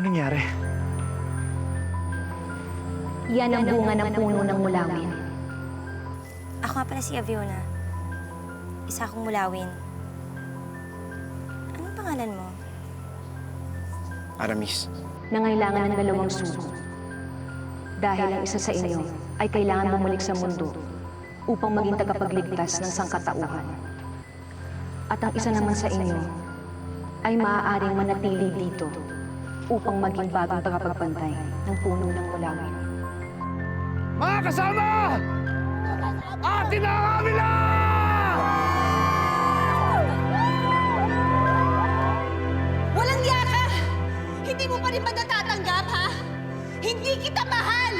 Ano nangyari? Yan ang bunga ng puno ng mulawin. Ako nga pala si Aviona. Isa akong mulawin. Anong pangalan mo? Aramis. Nangailangan ng dalawang sugo. Dahil ang isa sa inyo ay kailangan bumalik sa mundo upang maging tagapagligtas ng sangkatauhan. At ang isa naman sa inyo ay maaaring manatili dito upang maging bagong tagapagpantay ng puno ng mulawin. Mga kasama! Atin na ang amila! Walang yaka! Hindi mo pa rin ba natatanggap, ha? Hindi kita mahal!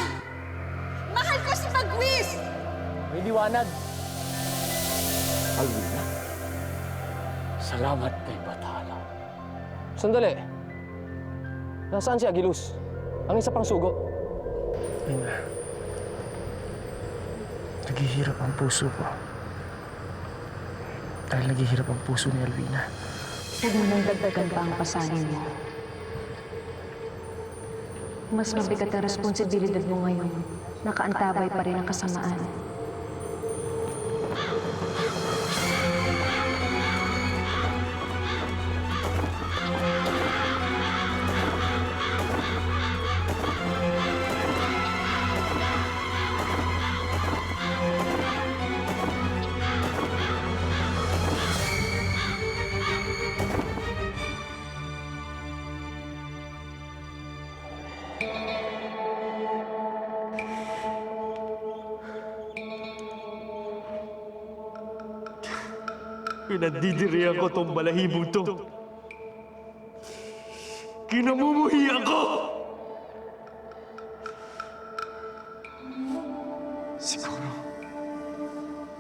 Mahal ko si Bagwis! May liwanag. Alvina, salamat kay Bathala. Sandali. Nasaan si Agilus? Ang isa pang sugo. Ina. Naghihirap ang puso ko. Dahil naghihirap ang puso ni Alvina. Huwag mo nang dagdagan pa ang pasanin mo. Mas mabigat ang responsibilidad mo ngayon. Nakaantabay pa rin ang kasamaan. Pinagdidirihan ko tong balahibong to. Kinamumuhian ko!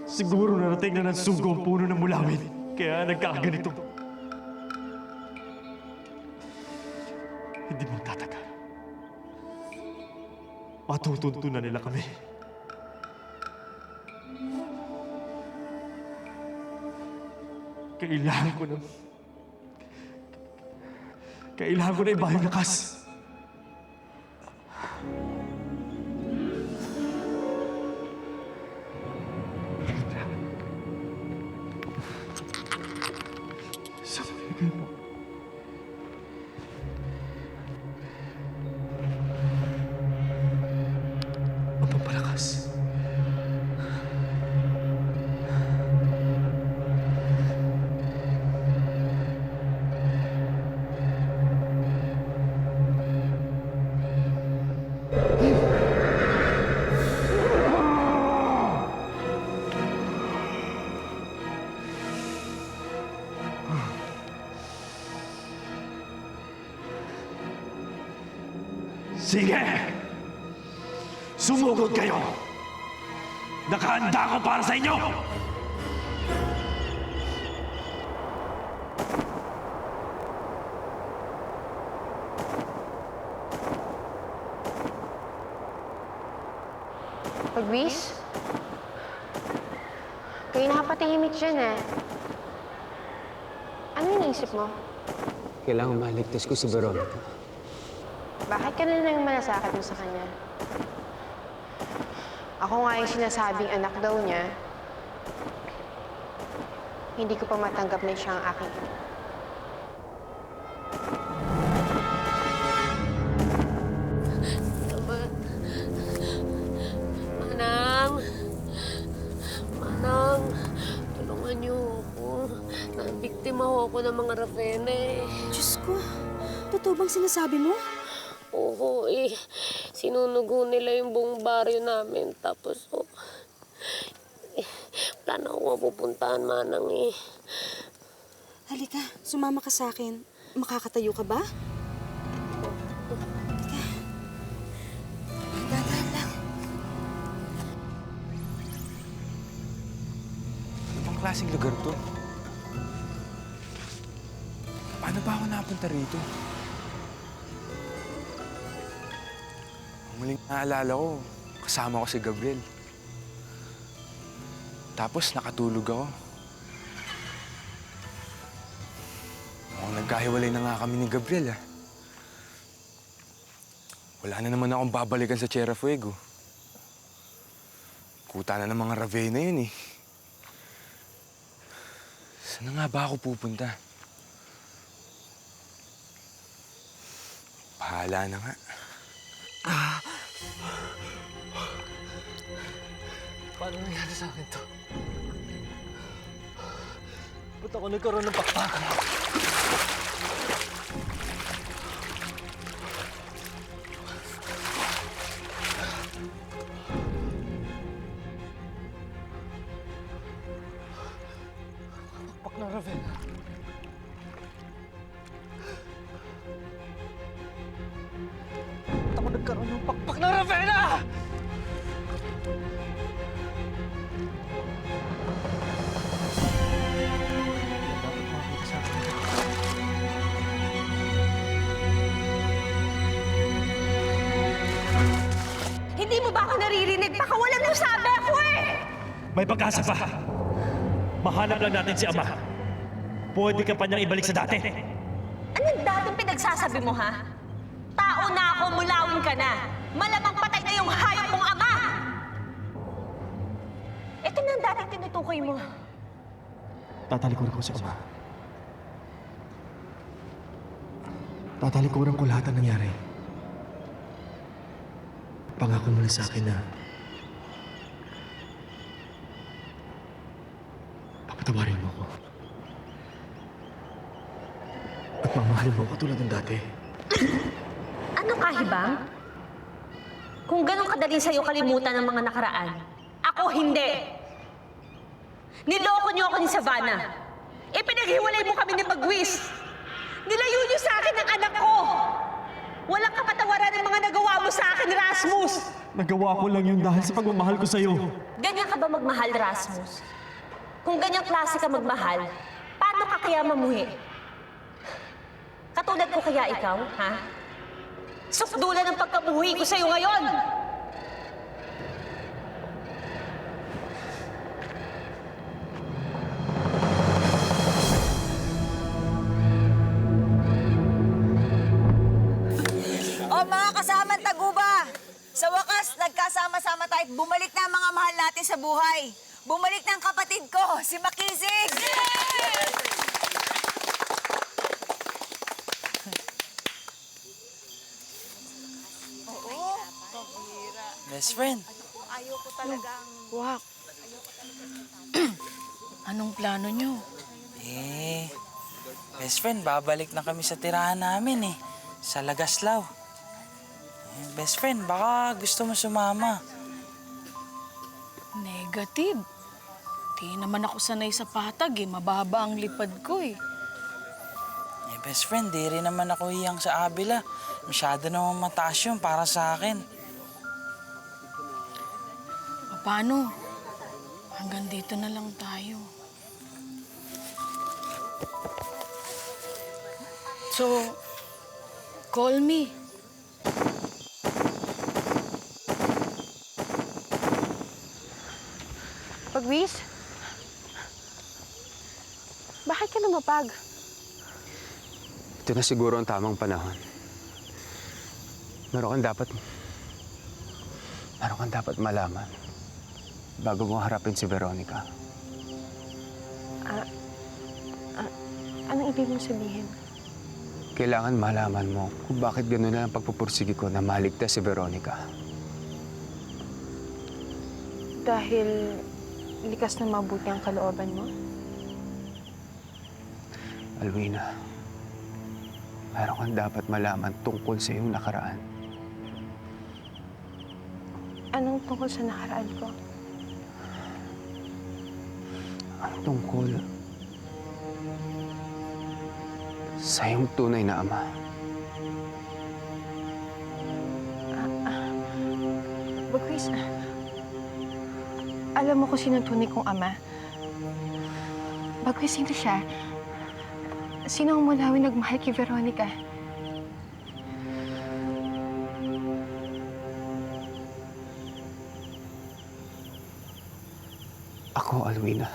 Siguro narating na ng sugo ang puno ng mulawin. Kaya nagkakaganito. Hindi magtatagal. Matutuntunan nila kami. Kailangan ko na iba yung lakas. Sa bigay mo. Mapapalakas. Sige! Sumugod kayo! Nakahanda ako para sa inyo! Bagwis? Kayo nakapatahimik dyan eh. Ano iniisip mo? Kailangan maligtas ko si Veronica. Bakit ka na nang malasakit mo sa kanya? Ako nga yung sinasabing anak daw niya. Hindi ko pa matanggap na siya ang aking ina. Manang! Manang! Tulungan niyo ako. Nabiktima ho ako ng mga Ravena eh. Diyos ko, totoo bang sinasabi mo? Oo eh. Sinunugo nila yung buong baryo namin. Tapos wala na akong mapupuntahan, Manang eh. Halika, sumama ka sa akin. Makakatayo ka ba? Halika. Dahan lang. Ano bang klaseng lugar to? Paano ba ako napunta rito? Ang muling naalala ko, kasama ko si Gabriel. Tapos nakatulog ako. Mukhang nagkahiwalay na nga kami ni Gabriel, ah. Wala na naman akong babalikan sa Tierra Fuego. Kuta na ng mga Ravenna yun eh. Saan na nga ba ako pupunta? Bahala na nga. Paano nangyari sa akin to? Ba't ako nagkaroon ng pakpakan? Pakpak na Ravenna. Ba't ako nagkaroon ng pakpak na Ravenna? Hindi mo ba ako naririnig? Baka walang nasabi ako eh! May pag-asa pa. Mahanap lang natin si Ama. Pwede ka pa niyang ibalik sa dati. Anong dating pinagsasabi mo, ha? Tao na ako, mulawin ka na. Malamang patay na yung hayop mong ama! Ito na ang dating tinutukoy mo. Tatalikuran ko si Ama. Tatalikuran ko lahat ang nangyari. Pangako mo na sa akin na papatawarin mo ako. At mamahalin mo ako tulad ng dati. Ano kahibang? Kung ganun kadali sa'yo kalimutan ng mga nakaraan, ako hindi. Niloko niyo ako ni Savannah. Ipinaghiwalay mo kami ni Bagwis. Nilayo niyo sa akin ang anak ko. Walang kapatawaran ng mga nagawa mo sa akin, Rasmus. Nagawa ko lang yun dahil sa pagmamahal ko sa'yo. Ganyan ka ba magmahal, Rasmus? Kung ganyang klase ka magmahal, paano ka kaya mamuhi? Katulad ko kaya ikaw, ha? Sukdulan ang pagkamuhi ko sa'yo ngayon! O mga kasamang taguba, sa wakas, nagkasama-sama tayo at bumalik na ang mga mahal natin sa buhay. Bumalik na ang kapatid ko, si Makisig! Best friend. Ayoko talagang... Wak. Anong plano nyo? Best friend, babalik na kami sa tirahan namin eh. Sa Lagaslaw. Best friend, baka gusto mo sumama. Negative. Di naman ako sanay sa patag eh. Mababa ang lipad ko eh. Best friend, di rin naman ako hiyang sa abila. Masyado naman mataas yun para sa akin. Paano? Hanggang dito na lang tayo. So, call me. Bagwis? Bakit ka lumapag? Ito na siguro ang tamang panahon. Meron kang dapat malaman bago mo harapin si Veronica. Anong ibig mong sabihin? Kailangan malaman mo kung bakit gano'n na ang pagpupursige ko na maligtas si Veronica. Dahil likas na mabuti ang kalooban mo? Alwina, meron kang dapat malaman tungkol sa iyong nakaraan. Anong tungkol sa nakaraan ko? Ang tungkol sa iyong tunay na ama. Bagwis, alam mo kung sino ang tunay kong ama? Bagwis, sino siya? Sino ang mulawin nagmahal kay Veronica? Ako, Alwina.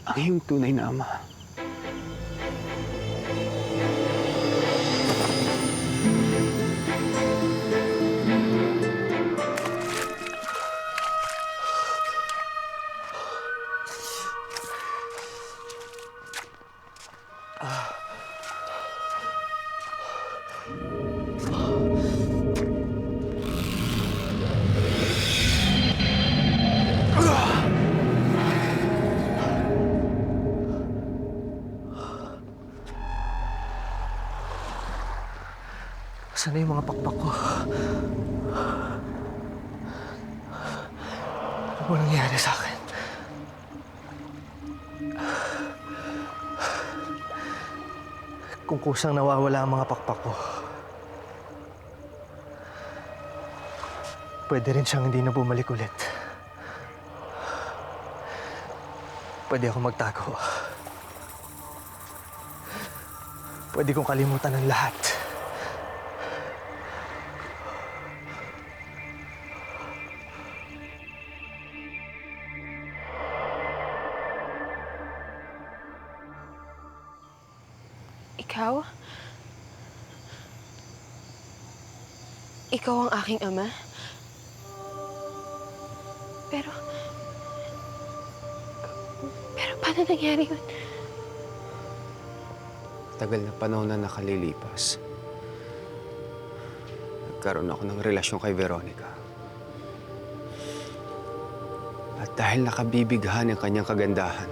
ang iyong tunay na ama. Saan na yung mga pakpak ko? Ano ba nangyari sa akin? Kung kusang nawawala ang mga pakpak ko, pwede rin siyang hindi na bumalik ulit. Pwede ako magtago. Pwede kong kalimutan ang lahat. Ikaw? Ikaw ang aking ama? Pero paano nangyari yun? Tagal na panahon na nakalilipas. Nagkaroon ako ng relasyon kay Veronica. At dahil nakabibighan ang kanyang kagandahan,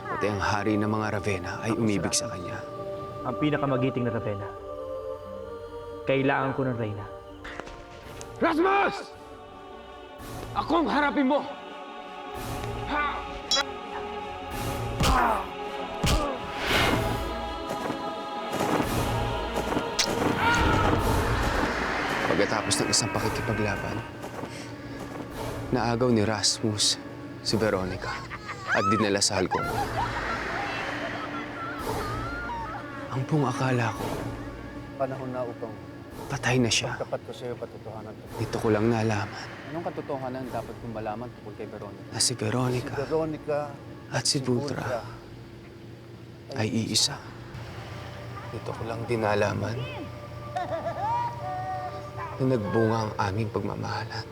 pati ang hari ng mga Ravenna ay umibig sa kanya. Ang pinakamagiting na Ravenna. Kailangan ko ng Reyna. Rasmus! Akong harapin mo! Pagkatapos ng isang pakikipaglaban, naagaw ni Rasmus si Veronica at dinala sa halcón. Ang buong akala ko, Panahon na upang patay na siya. tapat ko sa iyo katotohanan. Dito ko lang nalaman Anong katotohanan dapat kong malaman tungkol kay Veronica? na si Veronica Veronica at si Budra ay iisa. Dito ko lang din nalaman na nagbunga ang aming pagmamahalan.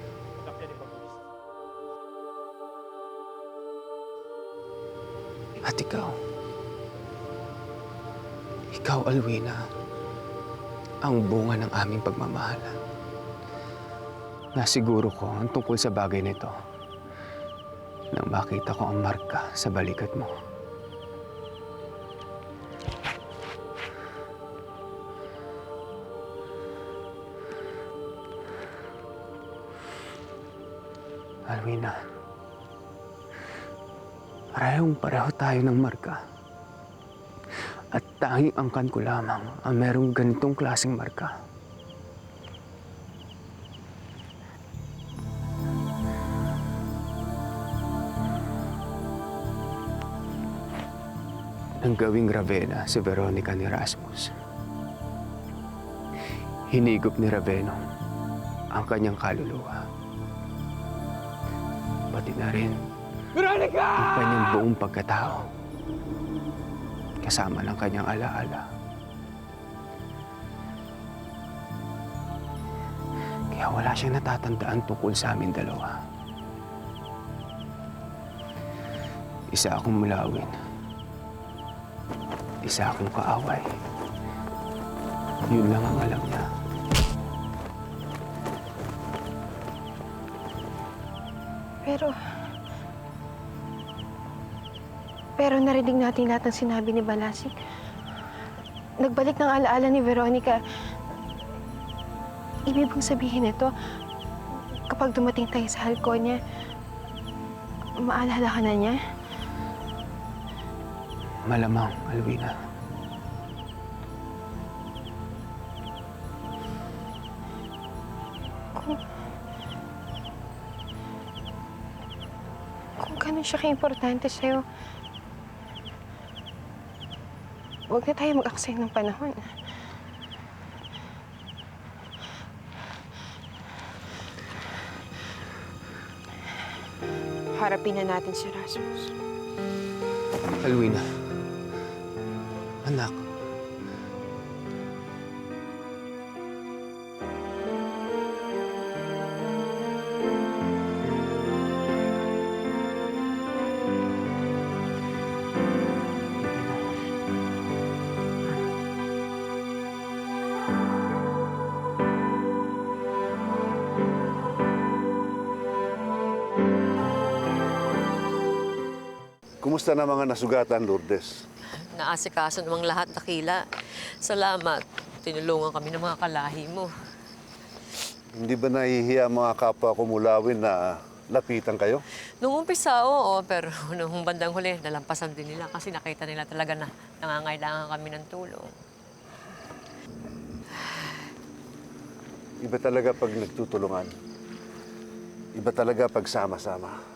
At ikaw, Alwina, ang bunga ng aming pagmamahalan. Nasiguro ko ang tungkol sa bagay nito nang makita ko ang marka sa balikat mo. Alwina, parehong-pareho tayo ng marka. At tanging angkan ko lamang ang merong ganitong klaseng marka. Nang gawing Ravenna si Veronica ni Rasmus, hinigop ni Ravenno ang kanyang kaluluwa. Pati na rin ang kanyang buong pagkatao, kasama ng kanyang alaala. Kaya wala siyang natatandaan tungkol sa amin dalawa. Isa akong mulawin. Isa akong kaaway. Yun lang ang alam niya. Pero narinig natin lahat ng sinabi ni Balasik. Nagbalik ng alaala ni Veronica. Ibig bang sabihin ito, kapag dumating tayo sa halcón niya, maalala ka na niya? Malamang, Alwina. Kung ganun siya ka-importante sa'yo, huwag na tayo mag-aksay ng panahon. harapin na natin si Rasmus. Alwina. Anak. Kumusta na mga nasugatan, Lourdes? Naasikaso namang lahat, Dakila. Salamat. Tinulungan kami ng mga kalahi mo. Hindi ba nahihiya ang mga kapwa kumulawin na lapitan kayo? Nung umpisa, oo, pero nung bandang huli, nalampasan din nila kasi nakita nila talaga na nangangailangan kami ng tulong. Iba talaga pag nagtutulungan. Iba talaga pag sama-sama.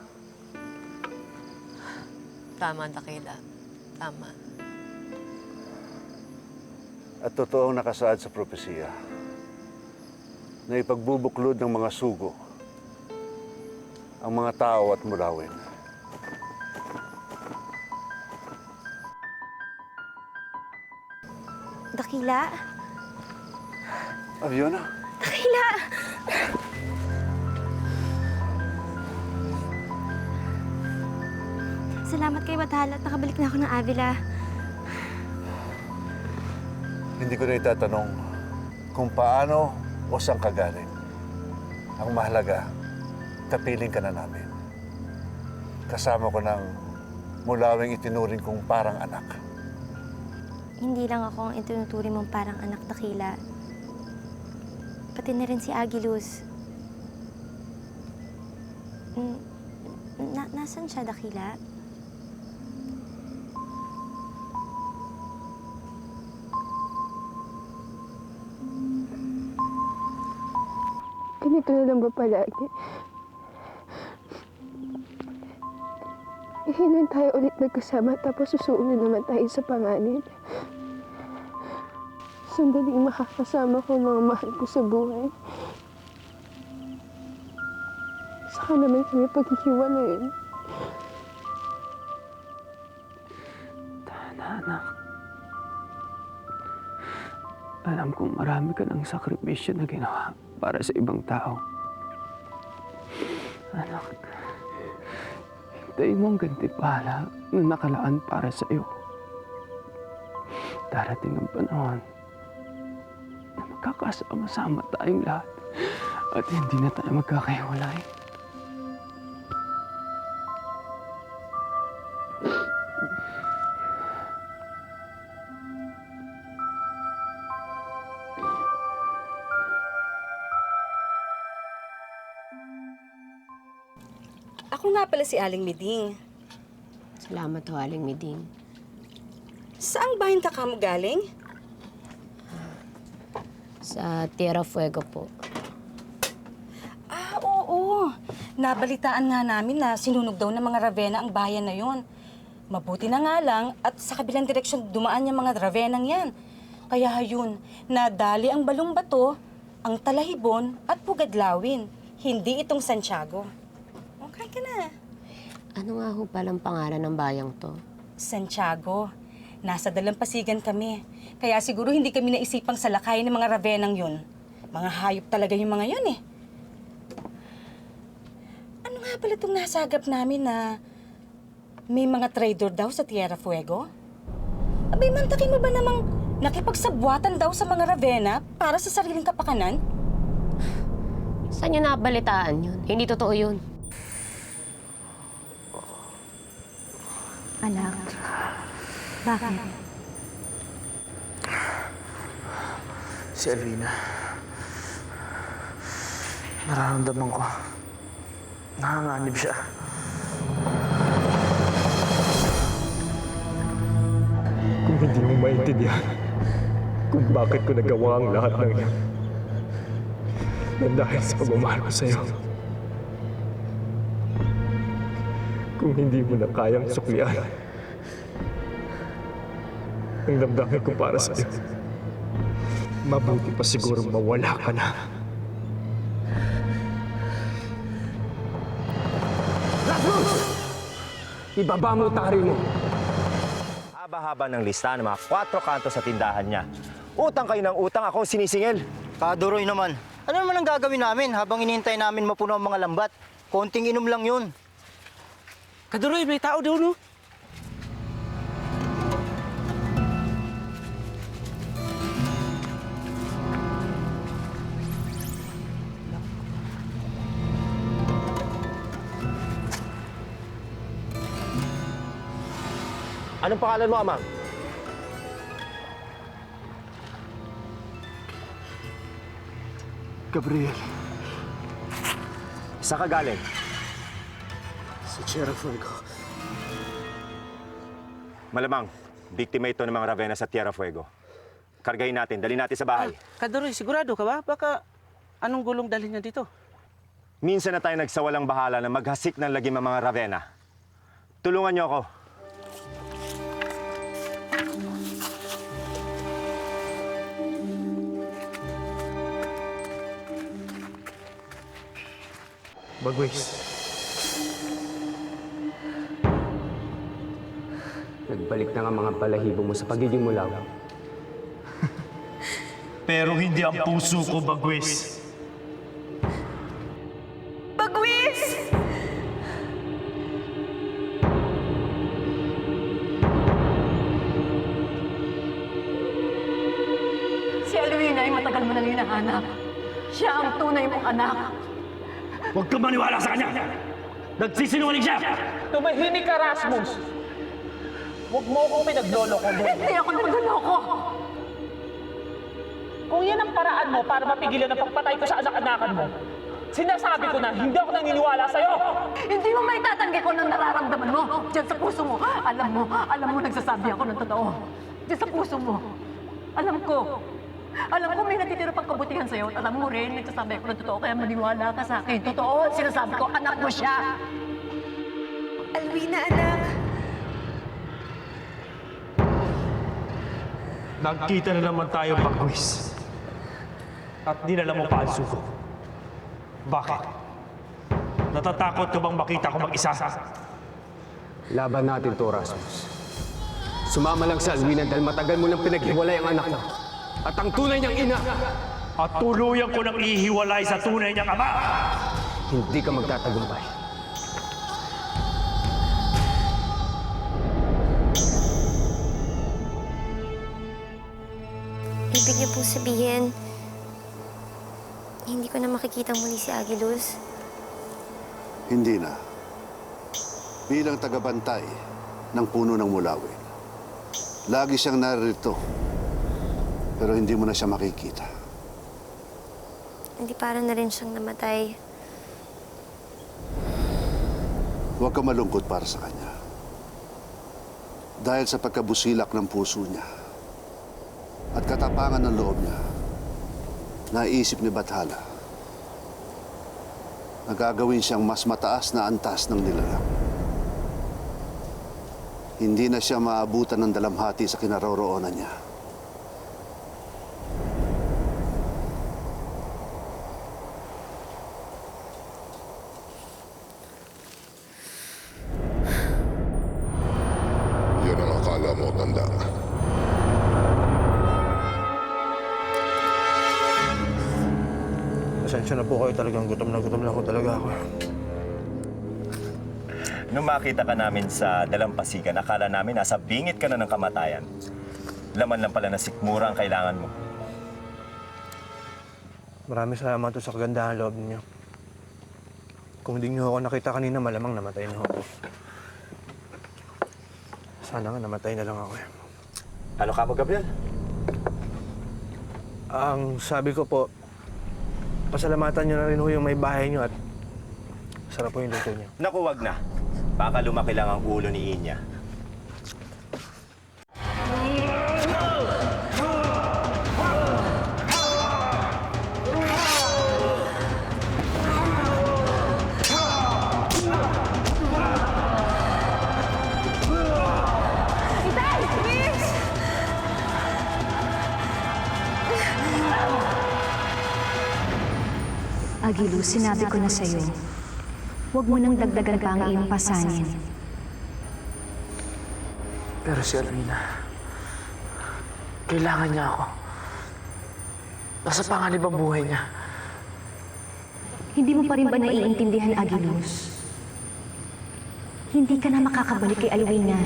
Tama, Dakila. Tama. At totoong nakasaad sa propesiya na ipagbubuklod ng mga sugo ang mga tao at mulawin. Dakila? Aviona? Dakila! Salamat kay Bathala at nakabalik na ako ng Avila. Hindi ko na itatanong kung paano o saan ka galing. Ang mahalaga, kapiling ka na namin. Kasama ko ng mulawing itinuring kong parang anak. Hindi lang ako ang itinuturing mong parang anak, Dakila. Pati na rin si Agilus. Nasaan siya, Dakila? Ganito na lang ba palagi? Ihilan tayo ulit nagkasama tapos susuong na naman tayo sa panganib. Sandaling makakasama ko ang mga mahal ko sa buhay. Saka naman kami paghihiwalayin. Tana, anak. Alam kong marami ka ng sakripisyo na ginawa para sa ibang tao. Anak, hintayin mo ang gantimpala na nakalaan para sa iyo. Darating ang panahon na magkakasama-sama tayong lahat at hindi na tayo magkakahiwalay. Ako nga pala si Aling Miding. Salamat ho, Aling Miding. Saang bayan ka mo galing? Sa Tierra Fuego po. Ah, oo. Nabalitaan nga namin na sinunog daw ng mga Ravenna ang bayan na yon. Mabuti na nga lang at sa kabilang direksyon dumaan yung mga Ravenang yan. Kaya yun, nadali ang Balong Bato, ang Talahibon at Pugadlawin. Hindi itong Santiago. Okay ka na. Ano nga ho palang pangalan ng bayang to? Santiago. Nasa dalampasigan kami. Kaya siguro hindi kami naisipang salakay ng mga Ravenang yun. Mga hayop talaga yung mga yun eh. Ano nga pala itong nasagap namin na may mga trader daw sa Tierra Fuego? Abay, mantakin mo ba namang nakipagsabwatan daw sa mga Ravenna para sa sariling kapakanan? Saan niyo nabalitaan yun? Hindi totoo yun. Anak, bakit? Si Alvina. Nararamdaman ko. Nanganganib siya. Kung hindi mo maintindihan kung bakit ko nagawa ang lahat ng yan, na dahil sa pagmamahal ko sa'yo. Kung hindi mo na kayang suklian ang damdamin ko para sa'yo, mabuti pa siguro mawala ka na. Rasmus! Erasmus! Ibaba mo tari mo. Haba-haba ng lista ng mga 4 kanto sa tindahan niya. Utang kayo ng utang, ako sinisingil. Kaduroy naman. Ano naman ang gagawin namin habang inihintay namin mapuno ang mga lambat? Konting inom lang yun. Kaduroy, may tao doon, no? Anong pangalan mo, Amang? Gabriel. Saan ka galing? Sa Tierra Fuego. Malamang, biktima ito ng mga Ravenna sa Tierra Fuego. Kargahin natin, dali natin sa bahay. Kaduroy, sigurado ka ba? Baka anong gulong dalhin niya dito? Minsan na tayo nagsawalang bahala na maghasik ng lagim ang mga Ravenna. Tulungan niyo ako. Bagwis. Nagbalik na nga mga balahibo mo sa pagiging mulaw. Pero hindi ang puso ko, Bagwis. Bagwis! Si Alwina ay matagal mo nang hinahanap. Siya ang tunay mong anak. Huwag ka maniwala sa kanya! Nagsisinungaling siya! Tumahimik ka, Rasmus! Huwag mo akong pinagloloko doon. Hindi ako nagloloko! Kung yan ang paraan mo para mapigilan ang pagpatay ko sa anak-anakan mo, sinasabi ko na hindi ako naniniwala sa'yo! Hindi mo may tatanggi ko ng nararamdaman mo. Diyan sa puso mo. Alam mo nagsasabi ako ng totoo. Diyan sa puso mo. Alam ko may natitira pang kabutihan sa'yo. At alam mo rin, nagsasabi ako ng totoo. Kaya maniwala ka sa akin. Totoo, sinasabi ko, anak mo siya. Alwina, anak. Nagkita na naman tayo, Bagwis. At dinala mo pa ang suko. Bakit? Natatakot ka bang makita ko mag-isa? Laban natin to, Rasmus. Sumama lang sa Alwina dahil matagal mo nang pinaghiwalay ang anak mo. At ang tunay niyang ina. At tuluyan ko nang ihiwalay sa tunay niyang ama! Hindi ka magtatagumpay. Ibig niyo pong sabihin, hindi ko na makikita muli si Agiluz? Hindi na. Bilang tagabantay ng puno ng mulawin, lagi siyang narito. Pero hindi mo na siya makikita. Hindi para na rin siyang namatay. Huwag ka malungkot para sa kanya. Dahil sa pagkabusilak ng puso niya at katapangan ng loob niya, naisip ni Bathala na gagawin siyang mas mataas na antas ng nilalang. Hindi na siya maabutan ng dalamhati sa kinaroroonan niya. Yan ang akala mo, tanda. Pasensya na po kayo, talagang gutom na ako talaga ako. Nung makita ka namin sa dalampasigan, akala namin nasa bingit ka na ng kamatayan. Laman lang pala na sikmura ang kailangan mo. Maraming salamat to sa kagandahan loob niyo. Kung hindi niyo ako nakita kanina, malamang namatay na ako. Sana nga namatay na lang ako. Ano ka mo, Gabriel? Ang sabi ko po, pasalamatan niyo na rin ho yung may bahay niyo at sarap po yung luto niyo. Naku, wag na. Baka lumaki lang ang ulo ni Inya. Agiluz, sinabi ko na sa'yo, huwag mo nang dagdagan pa ang iyong pasanin. Pero si Alwina, kailangan niya ako. Nasa panganib ang buhay niya. Hindi mo pa rin ba naiintindihan, Agilus? Hindi ka na makakabalik kay Alwina